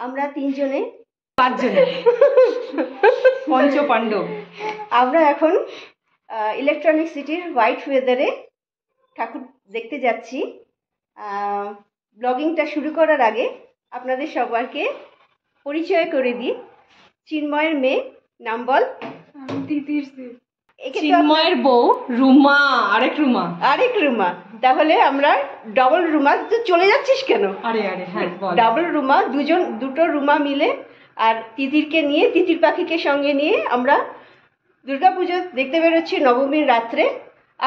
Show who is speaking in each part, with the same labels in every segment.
Speaker 1: আমরা তিনজনে
Speaker 2: পাঁচজনে পঞ্চ পাণ্ডব
Speaker 1: আমরা এখন ইলেকট্রনিক সিটির হোয়াইট ফেদারে ঠাকুর দেখতে যাচ্ছি। ব্লগিংটা শুরু করার আগে আপনাদের সবাইকে পরিচয় করে দিই। চিন্ময়ের মেয়ে, নাম বল।
Speaker 2: চিন্ময়ের বউ রুমা, আরেক রুমা। তাহলে আমরা ডবল রুমা। তো চলে যাচ্ছিস কেন?
Speaker 1: আরে
Speaker 2: হ্যাঁ,
Speaker 1: ডাবল রুমা, দুটো রুমা মিলে আর তিতিরকে নিয়ে, তিতির পাখিকে সঙ্গে নিয়ে আমরা দুর্গাপুজো দেখতে বেরোচ্ছি নবমীর রাত্রে।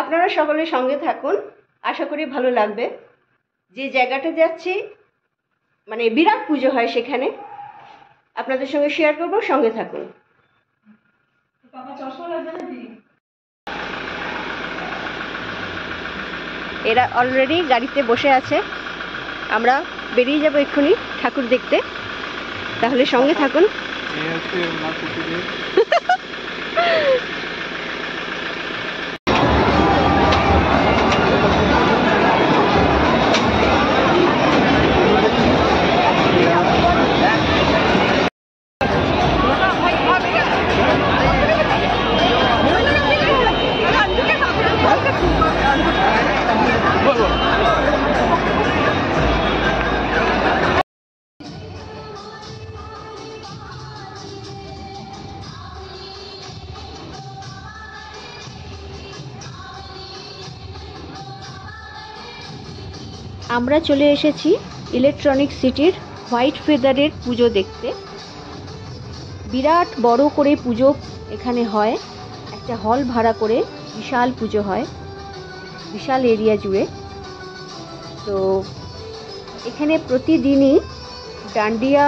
Speaker 1: আপনারা সকলে সঙ্গে থাকুন, আশা করি ভালো লাগবে। যে জায়গাটা যাচ্ছি মানে বিরাট পুজো হয়, সেখানে আপনাদের সঙ্গে শেয়ার করবো, সঙ্গে থাকুন। এরা অলরেডি গাড়িতে বসে আছে, আমরা বেরিয়ে যাবো এক্ষুনি ঠাকুর দেখতে, তাহলে সঙ্গে থাকুন। আমরা চলে এসেছি ইলেকট্রনিক সিটির হোয়াইট ফেদারের পুজো দেখতে। বিরাট বড় করে পুজো এখানে হয়, একটা হল ভাড়া করে বিশাল পুজো হয়, বিশাল এরিয়া জুড়ে। তো এখানে প্রতিদিনই ডান্ডিয়া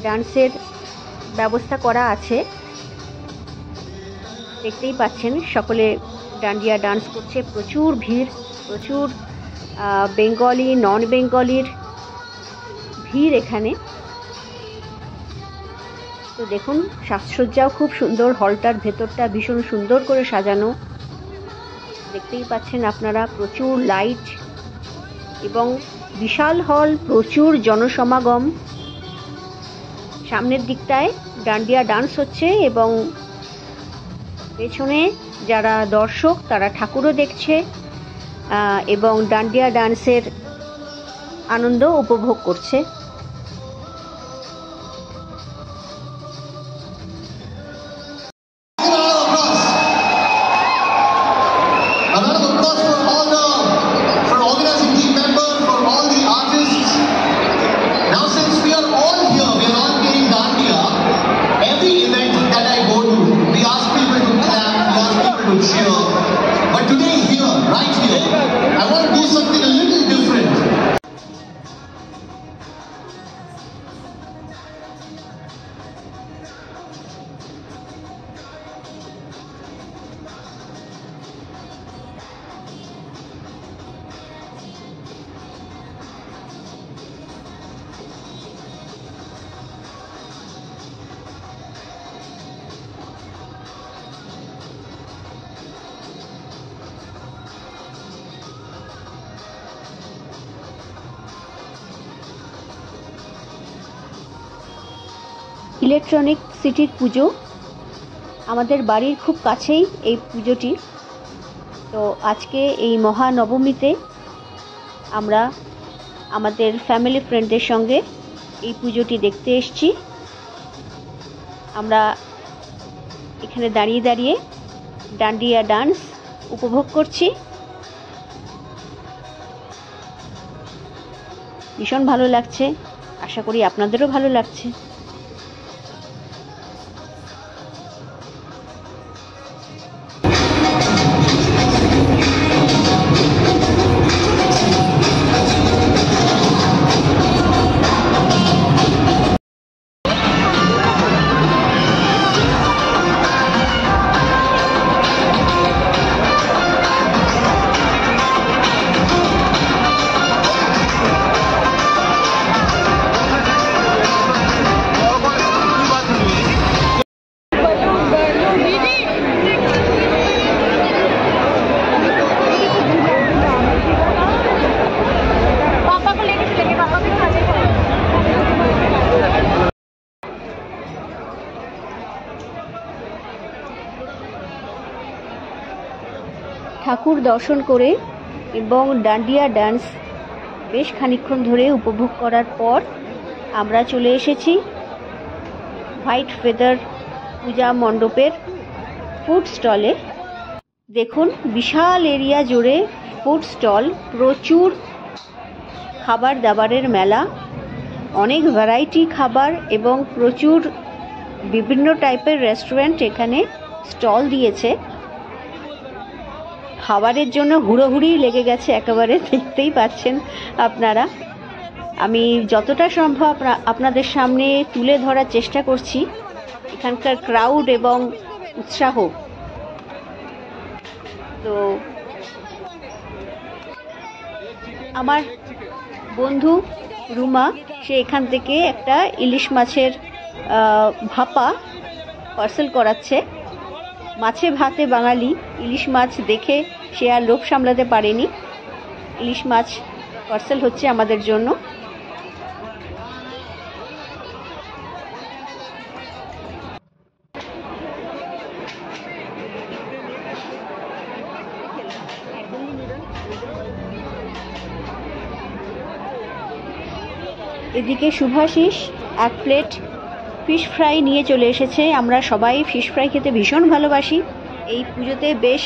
Speaker 1: ডান্সের ব্যবস্থা করা আছে, দেখতেই পাচ্ছেন সকলে ডান্ডিয়া ডান্স করছে। প্রচুর ভিড়, প্রচুর বেঙ্গলি নন বেঙ্গলির ভিড় এখানে। তো দেখুন, সাজসজ্জাও খুব সুন্দর, হলটার ভেতরটা ভীষণ সুন্দর করে সাজানো, দেখতেই পাচ্ছেন আপনারা। প্রচুর লাইট এবং বিশাল হল, প্রচুর জনসমাগম। সামনের দিকটায় ডান্ডিয়া ডান্স হচ্ছে এবং পেছনে যারা দর্শক তারা ঠাকুরও দেখছে এবং ডান্ডিয়া ডান্সের আনন্দ উপভোগ করছে। ইলেকট্রনিক সিটির পুজো আমাদের বাড়ির খুব কাছেই এই পুজোটি। তো আজকে এই মহানবমীতে আমরা আমাদের ফ্যামিলি ফ্রেন্ডদের সঙ্গে এই পুজোটি দেখতে এসেছি। আমরা এখানে দাঁড়িয়ে দাঁড়িয়ে ডান্ডিয়া ডান্স উপভোগ করছি, ভীষণ ভালো লাগছে। আশা করি আপনাদেরও ভালো লাগছে। ঠাকুর দর্শন করে এবং ডান্ডিয়া ডান্স বেশ খানিকক্ষণ ধরে উপভোগ করার পর আমরা চলে এসেছি হোয়াইট ফেদার পূজা মণ্ডপের ফুড স্টলে। দেখুন বিশাল এরিয়া জুড়ে ফুড স্টল, প্রচুর খাবার দাবারের মেলা, অনেক ভ্যারাইটি খাবার এবং প্রচুর বিভিন্ন টাইপের রেস্টুরেন্ট এখানে স্টল দিয়েছে। খাবারের জন্য হুড়োহুড়ি লেগে গেছে একেবারে, দেখতেই পাচ্ছেন আপনারা। আমি যতটা সম্ভব আপনাদের সামনে তুলে ধরার চেষ্টা করছি এখানকার ক্রাউড এবং উৎসাহ। তো আমার বন্ধু রুমা সে এখান থেকে একটা ইলিশ মাছের ভাপা পার্সেল করাচ্ছে। মাছে ভাতে বাঙালি, ইলিশ মাছ দেখে সে আর লোভ সামলাতে পারেনি। ইলিশ মাছ পার্সেল হচ্ছে আমাদের জন্য। এদিকে শুভাশিস এক প্লেট ফিশ ফ্রাই নিয়ে চলে এসেছে। আমরা সবাই ফিশ ফ্রাই খেতে ভীষণ ভালোবাসি। এই পুজোতে বেশ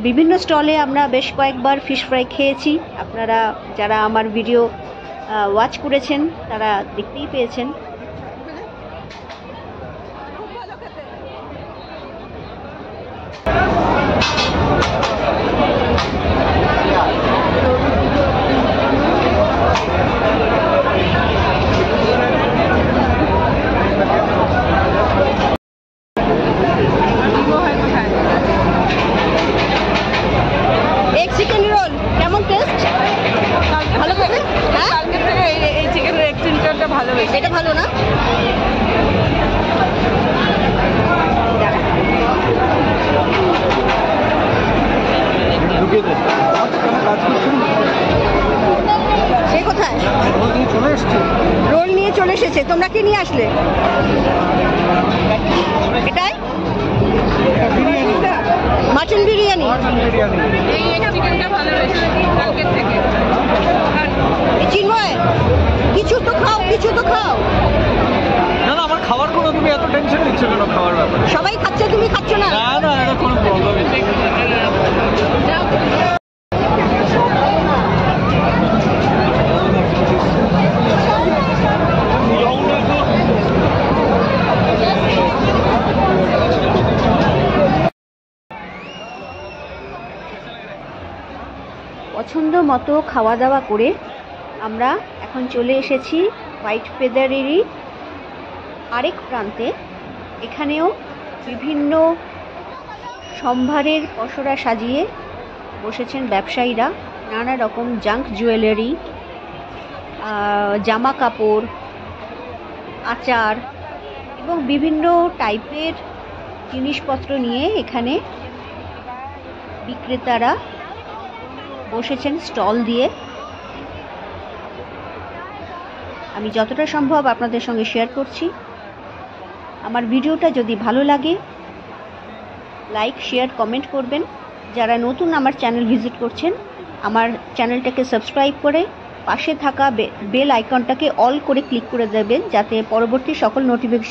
Speaker 1: বিভিন্ন স্টলে আমরা বেশ কয়েকবার ফিশ ফ্রাই খেয়েছি। আপনারা যারা আমার ভিডিও ওয়াচ করেছেন তারা দেখতেই পেয়েছেন। চিকেন রোল কেমন টেস্ট? ভালো হবে? হ্যাঁ, কালকের থেকে এই চিকেনের এক্সটেনশনটা ভালো হয়েছে। এটা ভালো না? সে কোথায়? রোল নিয়ে চলে এসেছে। তোমরা কি নিয়ে আসলে? এটাই মাটন বিরিয়ানি। এই চিকেনটা ভালো হয়েছে কালকের থেকে। চিন্ময় কিছু তো খাও, কিছু তো খাও।
Speaker 3: না না, আমার খাবার কোনো, তুমি এত টেনশন নিচ্ছ কেন খাবার ব্যাপারে?
Speaker 1: সবাই খাচ্ছে, তুমি খাচ্ছ না?
Speaker 3: না না, এটা কোনো প্রবলেম নেই।
Speaker 1: পছন্দ মতো খাওয়া দাওয়া করে আমরা এখন চলে এসেছি হোয়াইট ফেদারেরই আরেক প্রান্তে। এখানেও বিভিন্ন সম্ভারের পসরা সাজিয়ে বসেছেন ব্যবসায়ীরা। নানা রকম জাঙ্ক জুয়েলারি, জামা কাপড়, আচার এবং বিভিন্ন টাইপের জিনিসপত্র নিয়ে এখানে বিক্রেতারা বসেছেন স্টল দিয়ে। আমি যতটা সম্ভব আপনাদের সঙ্গে শেয়ার করছি। আমার ভিডিওটা যদি ভালো লাগে লাইক, শেয়ার, কমেন্ট করবেন। যারা নতুন আমার চ্যানেল ভিজিট করছেন আমার চ্যানেলটাকে সাবস্ক্রাইব করে পাশে থাকা বেল আইকনটাকে অল করে ক্লিক করে দেবেন, যাতে পরবর্তী সকল নোটিফিকেশন